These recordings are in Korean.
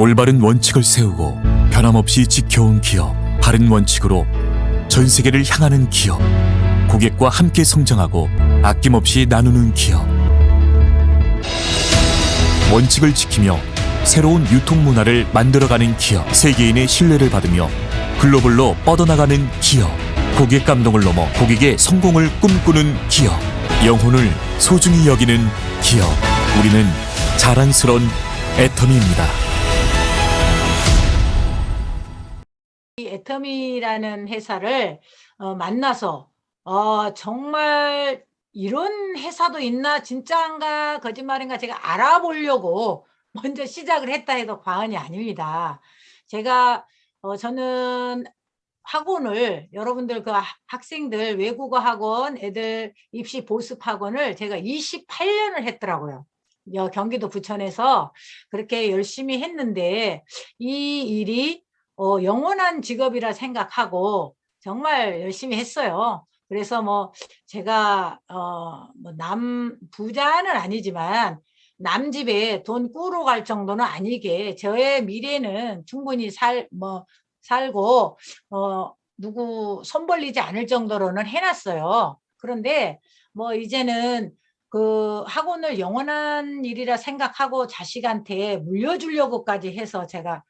올바른 원칙을 세우고 변함없이 지켜온 기업, 바른 원칙으로 전 세계를 향하는 기업, 고객과 함께 성장하고 아낌없이 나누는 기업. 원칙을 지키며 새로운 유통 문화를 만들어가는 기업, 세계인의 신뢰를 받으며 글로벌로 뻗어나가는 기업, 고객 감동을 넘어 고객의 성공을 꿈꾸는 기업, 영혼을 소중히 여기는 기업. 우리는 자랑스러운 애터미입니다. 이 애터미라는 회사를 만나서 정말 이런 회사도 있나, 진짜인가 거짓말인가 제가 알아보려고 먼저 시작을 했다 해도 과언이 아닙니다. 저는 학원을, 여러분들 그 학생들 외국어 학원, 애들 입시 보습 학원을 제가 28년을 했더라고요. 경기도 부천에서 그렇게 열심히 했는데 이 일이 영원한 직업이라 생각하고 정말 열심히 했어요. 그래서 제가 부자는 아니지만 남 집에 돈 꾸러 갈 정도는 아니게 저의 미래는 충분히 살고 누구 손 벌리지 않을 정도로는 해놨어요. 그런데 이제는 그 학원을 영원한 일이라 생각하고 자식한테 물려주려고까지 해서 제가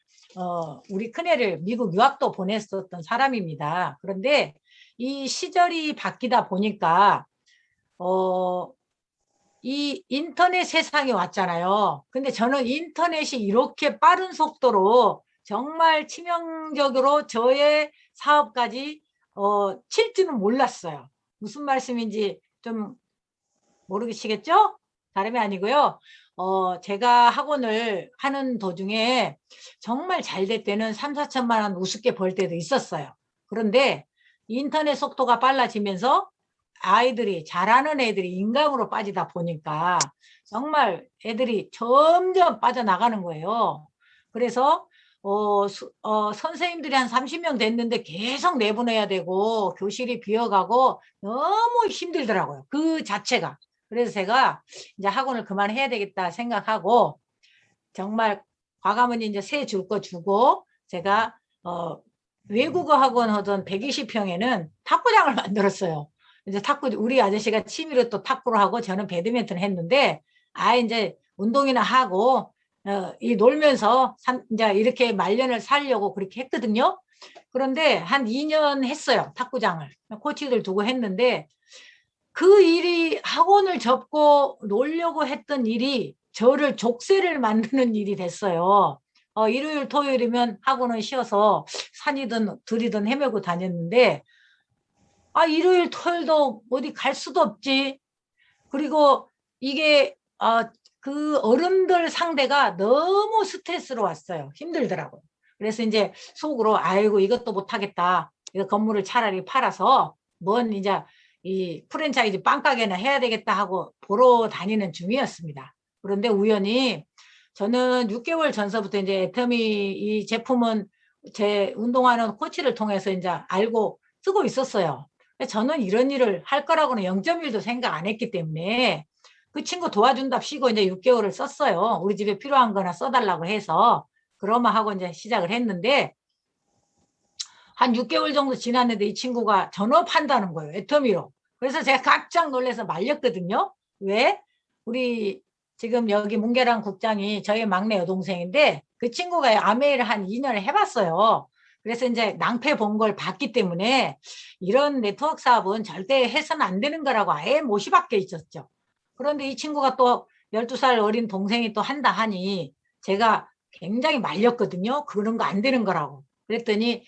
우리 큰애를 미국 유학도 보냈었던 사람입니다. 그런데 이 시절이 바뀌다 보니까 이 인터넷 세상이 왔잖아요. 근데 저는 인터넷이 이렇게 빠른 속도로 정말 치명적으로 저의 사업까지 칠 줄은 몰랐어요. 무슨 말씀인지 좀 모르시겠죠? 다름이 아니고요. 제가 학원을 하는 도중에 정말 잘 될 때는 3, 4천만 원 우습게 벌 때도 있었어요. 그런데 인터넷 속도가 빨라지면서 아이들이, 잘하는 애들이 인강으로 빠지다 보니까 정말 애들이 점점 빠져나가는 거예요. 그래서 선생님들이 한 30명 됐는데 계속 내보내야 되고 교실이 비어가고 너무 힘들더라고요. 그 자체가. 그래서 제가 이제 학원을 그만해야 되겠다 생각하고 정말 과감히 이제 새 줄 거 주고 제가 외국어 학원 하던 120평에는 탁구장을 만들었어요. 이제 우리 아저씨가 취미로 또 탁구를 하고 저는 배드민턴 했는데 이제 운동이나 하고 이 놀면서 이제 이렇게 말년을 살려고 그렇게 했거든요. 그런데 한 2년 했어요. 탁구장을. 코치들 두고 했는데 그 일이, 학원을 접고 놀려고 했던 일이 저를 족쇄를 만드는 일이 됐어요. 일요일 토요일이면 학원은 쉬어서 산이든 들이든 헤매고 다녔는데 일요일 토요일도 어디 갈 수도 없지. 그리고 이게 그 어른들 상대가 너무 스트레스로 왔어요. 힘들더라고요. 그래서 이제 속으로 아이고 이것도 못하겠다. 이거 건물을 차라리 팔아서 이제 이 프랜차이즈 빵가게나 해야 되겠다 하고 보러 다니는 중이었습니다. 그런데 우연히 저는 6개월 전서부터 이제 애터미 이 제품은 제 운동하는 코치를 통해서 이제 알고 쓰고 있었어요. 저는 이런 일을 할 거라고는 0.1도 생각 안 했기 때문에 그 친구 도와준답시고 이제 6개월을 썼어요. 우리 집에 필요한 거나 써달라고 해서. 그러면 하고 이제 시작을 했는데 한 6개월 정도 지났는데 이 친구가 전업한다는 거예요. 애터미로. 그래서 제가 깜짝 놀라서 말렸거든요. 왜? 우리 지금 여기 문계란 국장이 저희 막내 여동생인데 그 친구가 아메이를 한 2년을 해봤어요. 그래서 이제 낭패 본 걸 봤기 때문에 이런 네트워크 사업은 절대 해서는 안 되는 거라고 아예 못이 박혀 있었죠. 그런데 이 친구가 또 12살 어린 동생이 또 한다 하니 제가 굉장히 말렸거든요. 그런 거 안 되는 거라고. 그랬더니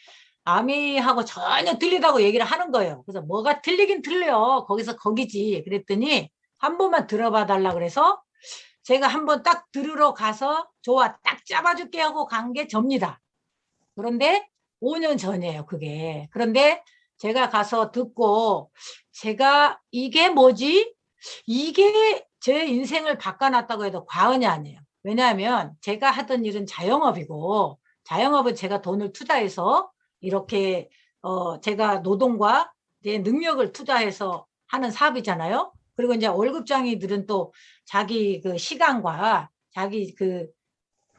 아미하고 전혀 틀리다고 얘기를 하는 거예요. 그래서 뭐가 틀리긴 틀려. 거기서 거기지. 그랬더니 한 번만 들어봐 달라 그래서 제가 한번 딱 들으러 가서 좋아 딱 잡아줄게 하고 간 게 접니다. 그런데 5년 전이에요, 그게. 그런데 제가 가서 듣고 제가 이게 뭐지? 이게 제 인생을 바꿔놨다고 해도 과언이 아니에요. 왜냐하면 제가 하던 일은 자영업이고 자영업은 제가 돈을 투자해서 이렇게 제가 노동과 내 능력을 투자해서 하는 사업이잖아요. 그리고 이제 월급장이들은 또 자기 그 시간과 자기 그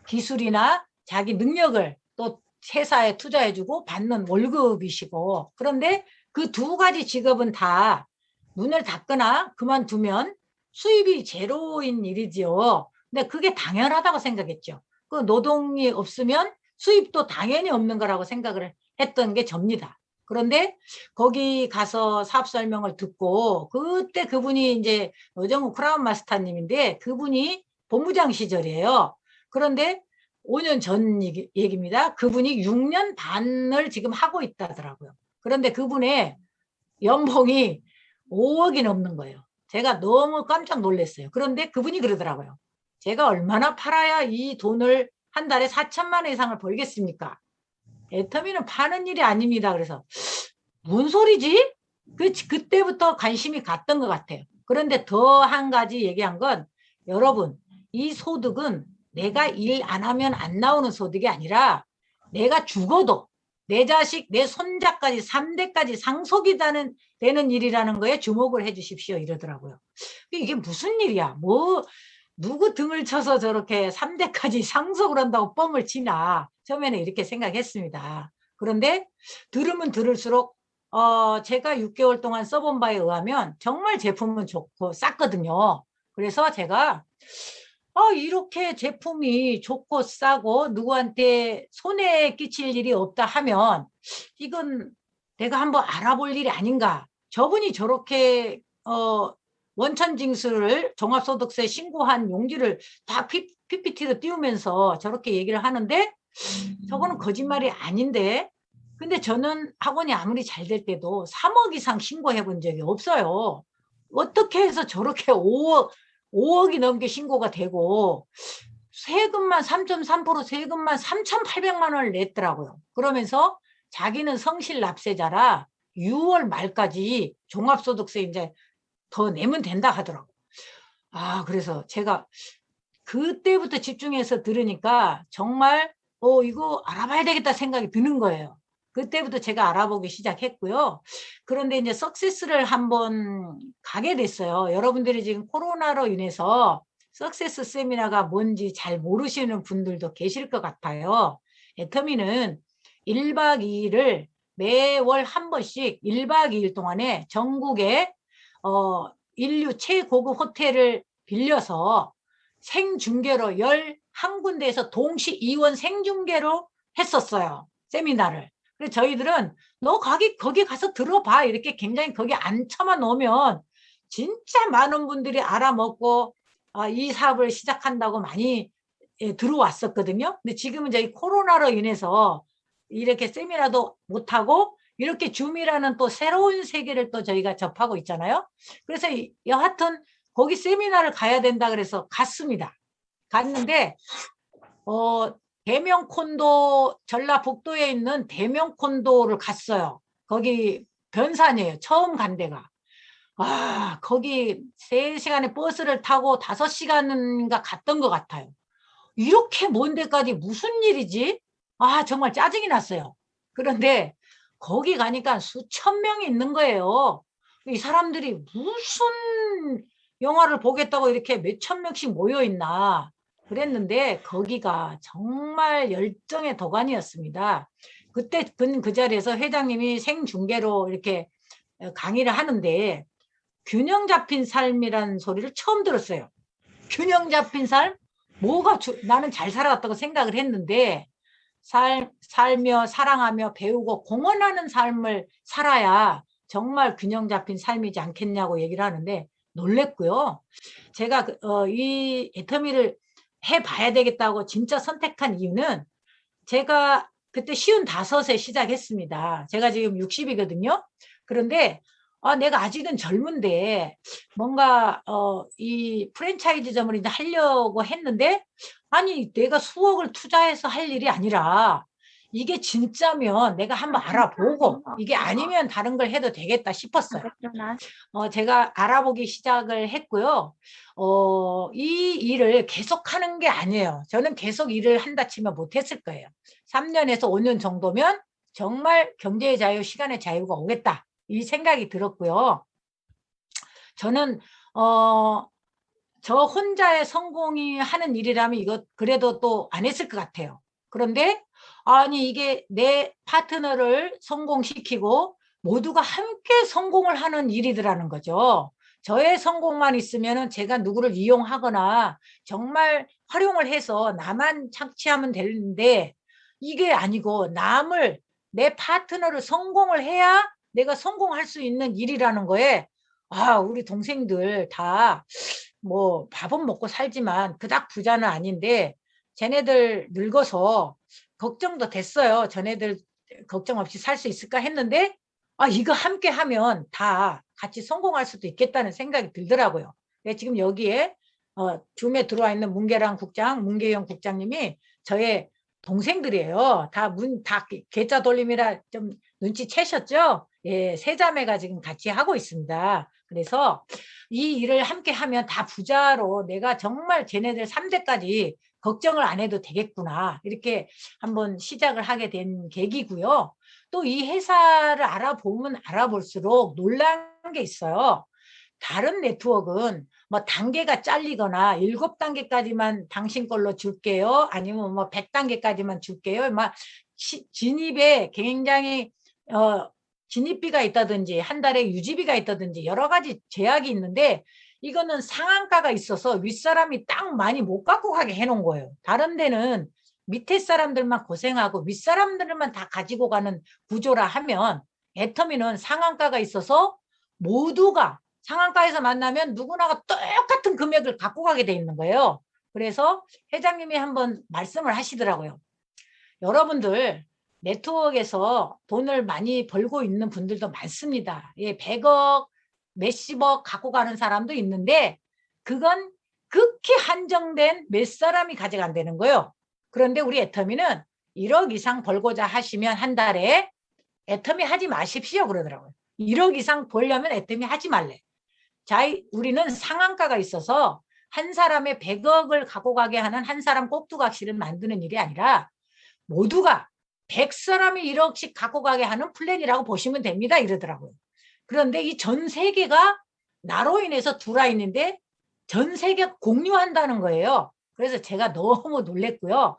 기술이나 자기 능력을 또 회사에 투자해주고 받는 월급이시고, 그런데 그 두 가지 직업은 다 문을 닫거나 그만두면 수입이 제로인 일이지요. 근데 그게 당연하다고 생각했죠. 그 노동이 없으면 수입도 당연히 없는 거라고 생각을 했던 게 접니다. 그런데 거기 가서 사업 설명을 듣고, 그때 그분이 이제 여정우 크라운 마스터님인데 그분이 본부장 시절이에요. 그런데 5년 전 얘기입니다. 그분이 6년 반을 지금 하고 있다더라고요. 그런데 그분의 연봉이 5억이 넘는 거예요. 제가 너무 깜짝 놀랐어요. 그런데 그분이 그러더라고요. 제가 얼마나 팔아야 이 돈을 한 달에 4천만 원 이상을 벌겠습니까? 애터미는 파는 일이 아닙니다. 그래서 뭔 소리지? 그때부터 관심이 갔던 것 같아요. 그런데 더 한 가지 얘기한 건, 여러분, 이 소득은 내가 일 안 하면 안 나오는 소득이 아니라 내가 죽어도 내 자식, 내 손자까지 3대까지 상속이 되는 일이라는 거에 주목을 해 주십시오. 이러더라고요. 이게 무슨 일이야? 뭐 누구 등을 쳐서 저렇게 3대까지 상속을 한다고 뻥을 치나, 처음에는 이렇게 생각했습니다. 그런데 들으면 들을수록 제가 6개월 동안 써본 바에 의하면 정말 제품은 좋고 쌌거든요. 그래서 제가 이렇게 제품이 좋고 싸고 누구한테 손해 끼칠 일이 없다 하면 이건 내가 한번 알아볼 일이 아닌가. 저분이 저렇게 원천징수를 종합소득세 신고한 용지를 다 PPT로 띄우면서 저렇게 얘기를 하는데, 저거는 거짓말이 아닌데, 근데 저는 학원이 아무리 잘 될 때도 3억 이상 신고해 본 적이 없어요. 어떻게 해서 저렇게 5억이 넘게 신고가 되고, 세금만 3.3% 세금만 3,800만 원을 냈더라고요. 그러면서 자기는 성실 납세자라 6월 말까지 종합소득세 이제 더 내면 된다 하더라고요. 그래서 제가 그때부터 집중해서 들으니까 정말 이거 알아봐야 되겠다 생각이 드는 거예요. 그때부터 제가 알아보기 시작했고요. 그런데 이제 석세스를 한번 가게 됐어요. 여러분들이 지금 코로나로 인해서 석세스 세미나가 뭔지 잘 모르시는 분들도 계실 것 같아요. 애터미는 1박 2일을 매월 한 번씩 1박 2일 동안에 전국에 인류 최고급 호텔을 빌려서 생중계로 11군데에서 동시 이원 생중계로 했었어요. 세미나를. 그래서 저희들은 너 거기 가서 들어봐. 이렇게 굉장히 거기 앉혀만 놓으면 진짜 많은 분들이 알아먹고 이 사업을 시작한다고 많이 들어왔었거든요. 근데 지금은 저희 코로나로 인해서 이렇게 세미나도 못하고 이렇게 줌이라는 또 새로운 세계를 또 저희가 접하고 있잖아요. 그래서 여하튼 거기 세미나를 가야 된다 그래서 갔습니다. 갔는데 대명콘도, 전라북도에 있는 대명콘도를 갔어요. 거기 변산이에요. 처음 간 데가. 거기 3시간의 버스를 타고 5시간인가 갔던 것 같아요. 이렇게 먼 데까지 무슨 일이지? 정말 짜증이 났어요. 그런데 거기 가니까 수천 명이 있는 거예요. 이 사람들이 무슨 영화를 보겠다고 이렇게 몇천 명씩 모여 있나 그랬는데, 거기가 정말 열정의 도가니였습니다. 그때 그 자리에서 회장님이 생중계로 이렇게 강의를 하는데, 균형 잡힌 삶이라는 소리를 처음 들었어요. 균형 잡힌 삶? 나는 잘 살아왔다고 생각을 했는데, 살며 사랑하며 배우고 공헌하는 삶을 살아야 정말 균형 잡힌 삶이지 않겠냐고 얘기를 하는데 놀랬고요. 제가 이 애터미를 해봐야 되겠다고 진짜 선택한 이유는, 제가 그때 55에 시작했습니다. 제가 지금 60이거든요. 그런데 내가 아직은 젊은데 뭔가 이 프랜차이즈점을 이제 하려고 했는데, 아니 내가 수억을 투자해서 할 일이 아니라 이게 진짜면 내가 한번 알아보고 이게 아니면 다른 걸 해도 되겠다 싶었어요. 제가 알아보기 시작을 했고요. 이 일을 계속하는 게 아니에요. 저는 계속 일을 한다 치면 못했을 거예요. 3년에서 5년 정도면 정말 경제의 자유, 시간의 자유가 오겠다, 이 생각이 들었고요. 저는 저 혼자의 성공이 하는 일이라면 이거 그래도 또 안 했을 것 같아요. 그런데 아니 이게 내 파트너를 성공시키고 모두가 함께 성공을 하는 일이더라는 거죠. 저의 성공만 있으면은 제가 누구를 이용하거나 정말 활용을 해서 나만 착취하면 되는데 이게 아니고 남을 내 파트너를 성공을 해야 내가 성공할 수 있는 일이라는 거에 아, 우리 동생들 다 뭐 밥은 먹고 살지만 그닥 부자는 아닌데 쟤네들 늙어서 걱정도 됐어요. 전애들 걱정 없이 살 수 있을까 했는데 아, 이거 함께 하면 다 같이 성공할 수도 있겠다는 생각이 들더라고요. 지금 여기에 줌에 들어와 있는 문계랑 국장, 문계영 국장님이 저의 동생들이에요. 다 계좌 돌림이라 좀 눈치채셨죠? 예, 세 자매가 지금 같이 하고 있습니다. 그래서 이 일을 함께 하면 다 부자로 내가 정말 쟤네들 3대까지 걱정을 안 해도 되겠구나. 이렇게 한번 시작을 하게 된 계기고요. 또 이 회사를 알아보면 알아볼수록 놀란 게 있어요. 다른 네트워크는 뭐 단계가 잘리거나 7단계까지만 당신 걸로 줄게요. 아니면 뭐 100단계까지만 줄게요. 막 진입에 굉장히 진입비가 있다든지 한 달에 유지비가 있다든지 여러 가지 제약이 있는데 이거는 상한가가 있어서 윗사람이 딱 많이 못 갖고 가게 해놓은 거예요. 다른 데는 밑에 사람들만 고생하고 윗사람들만 다 가지고 가는 구조라 하면 애터미는 상한가가 있어서 모두가 상한가에서 만나면 누구나가 똑같은 금액을 갖고 가게 돼 있는 거예요. 그래서 회장님이 한번 말씀을 하시더라고요. 여러분들 네트워크에서 돈을 많이 벌고 있는 분들도 많습니다. 예, 100억, 몇십억 갖고 가는 사람도 있는데 그건 극히 한정된 몇 사람이 가져간다는 거예요. 그런데 우리 애터미는 1억 이상 벌고자 하시면 한 달에 애터미 하지 마십시오 그러더라고요. 1억 이상 벌려면 애터미 하지 말래. 자, 우리는 상한가가 있어서 한 사람의 100억을 갖고 가게 하는 한 사람 꼭두각시를 만드는 일이 아니라 모두가 100사람이 1억씩 갖고 가게 하는 플랜이라고 보시면 됩니다 이러더라고요. 그런데 이 전 세계가 나로 인해서 들어와 있는데 전 세계 공유한다는 거예요. 그래서 제가 너무 놀랬고요.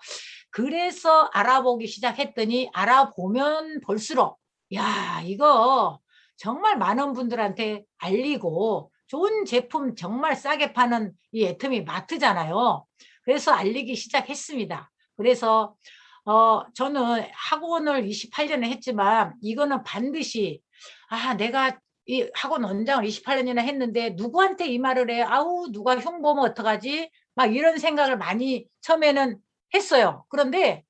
그래서 알아보기 시작했더니 알아보면 볼수록 야, 이거 정말 많은 분들한테 알리고 좋은 제품 정말 싸게 파는 이 애터미 마트잖아요. 그래서 알리기 시작했습니다. 그래서 저는 학원을 28년에 했지만 이거는 반드시 내가 이 학원 원장을 28년이나 했는데 누구한테 이 말을 해? 아우 누가 흉보면 어떡하지? 막 이런 생각을 많이 처음에는 했어요. 그런데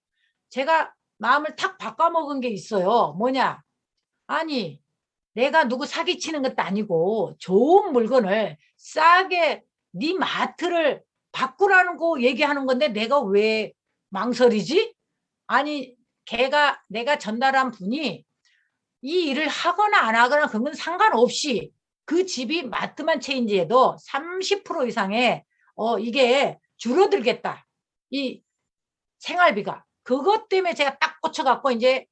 제가 마음을 탁 바꿔먹은 게 있어요. 뭐냐? 아니 내가 누구 사기치는 것도 아니고 좋은 물건을 싸게 네 마트를 바꾸라는 거 얘기하는 건데 내가 왜 망설이지? 아니 내가 전달한 분이 이 일을 하거나 안 하거나 그건 상관없이 그 집이 마트만 체인지해도 30% 이상의 이게 줄어들겠다. 이 생활비가. 그것 때문에 제가 딱 꽂혀갖고 이제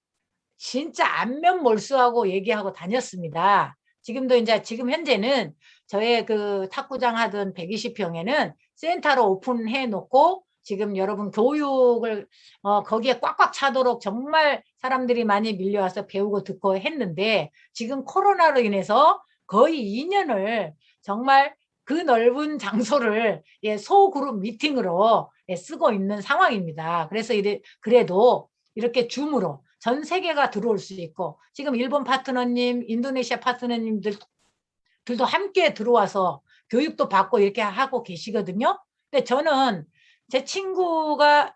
진짜 안면몰수하고 얘기하고 다녔습니다. 지금도 이제 지금 현재는 저의 그 탁구장 하던 120평에는 센터로 오픈해 놓고 지금 여러분 교육을 거기에 꽉꽉 차도록 정말 사람들이 많이 밀려와서 배우고 듣고 했는데 지금 코로나로 인해서 거의 2년을 정말 그 넓은 장소를 소그룹 미팅으로 쓰고 있는 상황입니다. 그래서 그래도 이렇게 줌으로 전 세계가 들어올 수 있고 지금 일본 파트너님, 인도네시아 파트너님들도 함께 들어와서 교육도 받고 이렇게 하고 계시거든요. 근데 저는 제 친구가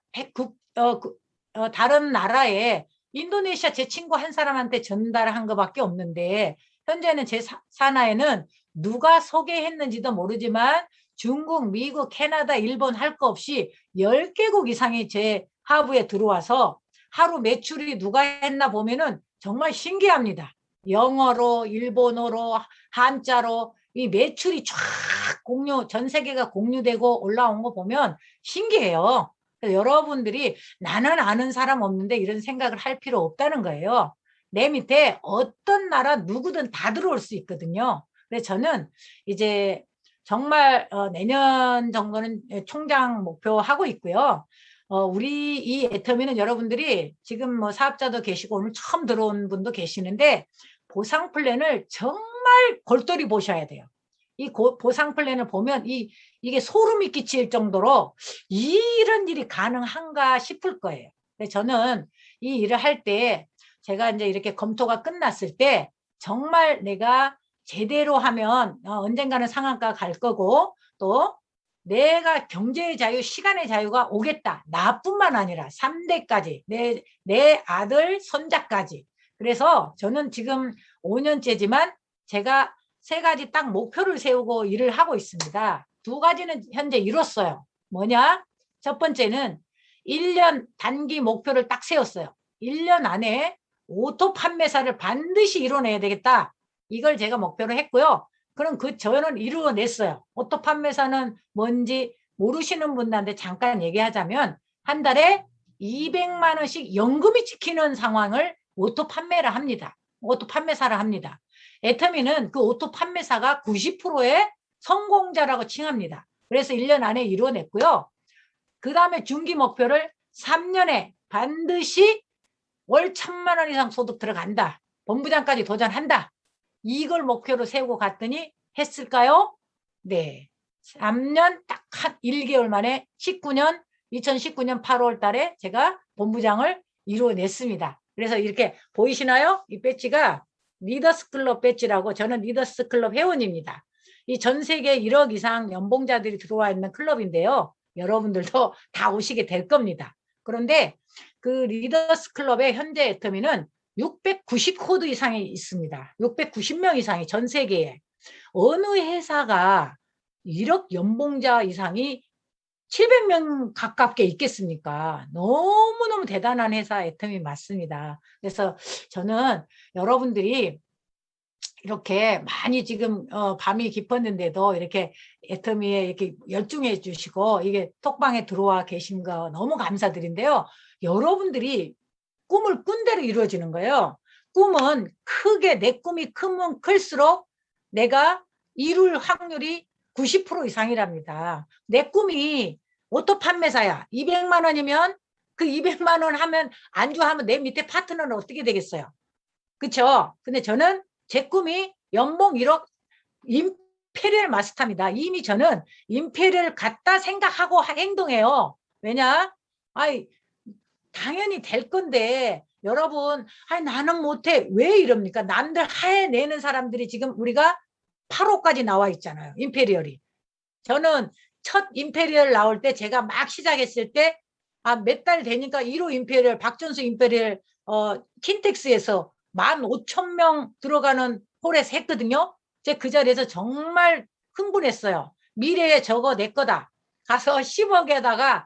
다른 나라에 인도네시아 제 친구 한 사람한테 전달한 것밖에 없는데 현재는 제 산하에는 누가 소개했는지도 모르지만 중국, 미국, 캐나다, 일본 할 거 없이 10개국 이상이 제 하부에 들어와서 하루 매출이 누가 했나 보면은 정말 신기합니다. 영어로, 일본어로, 한자로 이 매출이 쫙 전 세계가 공유되고 올라온 거 보면 신기해요. 여러분들이 나는 아는 사람 없는데 이런 생각을 할 필요 없다는 거예요. 내 밑에 어떤 나라 누구든 다 들어올 수 있거든요. 그래서 저는 이제 정말 내년 정도는 총장 목표하고 있고요. 우리 이 애터미는 여러분들이 지금 뭐 사업자도 계시고 오늘 처음 들어온 분도 계시는데 보상 플랜을 정말 골똘히 보셔야 돼요. 이 보상 플랜을 보면 이게 소름이 끼칠 정도로 이런 일이 가능한가 싶을 거예요. 근데 저는 이 일을 할 때 제가 이제 이렇게 검토가 끝났을 때 정말 내가 제대로 하면 언젠가는 상한가 갈 거고 또 내가 경제의 자유, 시간의 자유가 오겠다. 나뿐만 아니라 3대까지, 내 아들, 손자까지. 그래서 저는 지금 5년째지만 제가 3가지 딱 목표를 세우고 일을 하고 있습니다. 2가지는 현재 이뤘어요. 뭐냐? 첫 번째는 1년 단기 목표를 딱 세웠어요. 1년 안에 오토 판매사를 반드시 이뤄내야 되겠다. 이걸 제가 목표로 했고요. 그럼 저는 이루어냈어요. 오토 판매사는 뭔지 모르시는 분들한테 잠깐 얘기하자면 한 달에 200만 원씩 연금이 찍히는 상황을 오토 판매를 합니다. 오토 판매사를 합니다. 애터미는 그 오토 판매사가 90%의 성공자라고 칭합니다. 그래서 1년 안에 이루어냈고요. 그 다음에 중기 목표를 3년에 반드시 월 1,000만 원 이상 소득 들어간다. 본부장까지 도전한다. 이걸 목표로 세우고 갔더니 했을까요? 네. 3년 딱 한 1개월 만에 2019년 8월 달에 제가 본부장을 이루어냈습니다. 그래서 이렇게 보이시나요? 이 배지가 리더스 클럽 배지라고 저는 리더스 클럽 회원입니다. 이 전 세계 1억 이상 연봉자들이 들어와 있는 클럽인데요. 여러분들도 다 오시게 될 겁니다. 그런데 그 리더스 클럽의 현재 애터미는 690코드 이상이 있습니다. 690명 이상이 전 세계에. 어느 회사가 1억 연봉자 이상이 700명 가깝게 있겠습니까? 너무너무 대단한 회사 애터미 맞습니다. 그래서 저는 여러분들이 이렇게 많이 지금 밤이 깊었는데도 이렇게 애터미에 이렇게 열중해 주시고 이게 톡방에 들어와 계신 거 너무 감사드린데요. 여러분들이 꿈을 꾼 대로 이루어지는 거예요. 꿈은 크게 내 꿈이 크면 클수록 내가 이룰 확률이 90% 이상이랍니다. 내 꿈이 오토 판매사야. 200만 원이면 그 200만 원 하면 안주하면 내 밑에 파트너는 어떻게 되겠어요? 그렇죠? 근데 저는 제 꿈이 연봉 1억 임페리얼 마스터입니다. 이미 저는 임페리얼 같다 생각하고 행동해요. 왜냐? 당연히 될 건데 여러분 나는 못해. 왜 이럽니까? 남들 해내는 사람들이 지금 우리가 8호까지 나와 있잖아요. 임페리얼이. 저는 첫 임페리얼 나올 때 제가 막 시작했을 때 몇 달 되니까 1호 임페리얼 박준수 임페리얼 킨텍스에서 15,000명 들어가는 홀에서 했거든요. 제가 그 자리에서 정말 흥분했어요. 미래에 저거 내 거다. 가서 10억에다가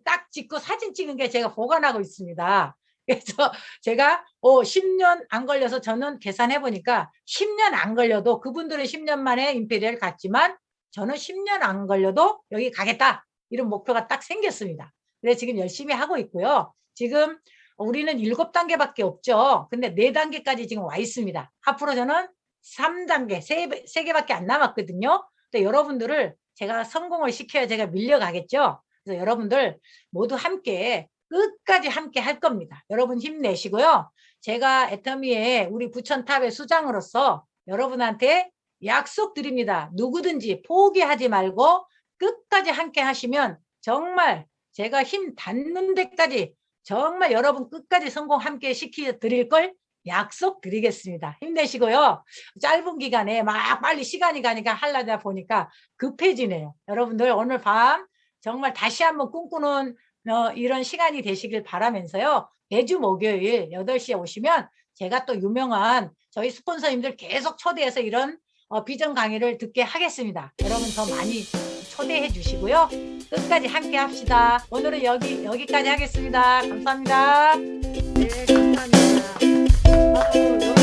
딱 찍고 사진 찍은 게 제가 보관하고 있습니다. 그래서 제가 10년 안 걸려서 저는 계산해 보니까 10년 안 걸려도 그분들은 10년 만에 임페리얼 갔지만 저는 10년 안 걸려도 여기 가겠다. 이런 목표가 딱 생겼습니다. 그래서 지금 열심히 하고 있고요. 지금 우리는 7단계밖에 없죠. 근데 4단계까지 지금 와 있습니다. 앞으로 저는 3단계, 3개밖에 안 남았거든요. 근데 여러분들을 제가 성공을 시켜야 제가 밀려가겠죠. 그래서 여러분들 모두 함께 끝까지 함께 할 겁니다. 여러분 힘내시고요. 제가 애터미의 우리 부천탑의 수장으로서 여러분한테 약속드립니다. 누구든지 포기하지 말고 끝까지 함께 하시면 정말 제가 힘 닿는 데까지 정말 여러분 끝까지 성공 함께 시켜드릴 걸 약속드리겠습니다. 힘내시고요. 짧은 기간에 막 빨리 시간이 가니까 하려다 보니까 급해지네요. 여러분들 오늘 밤 정말 다시 한번 꿈꾸는 이런 시간이 되시길 바라면서요. 매주 목요일 8시에 오시면 제가 또 유명한 저희 스폰서님들 계속 초대해서 이런 비전 강의를 듣게 하겠습니다. 여러분 더 많이 초대해 주시고요. 끝까지 함께 합시다. 오늘은 여기까지 하겠습니다. 감사합니다. 네, 감사합니다.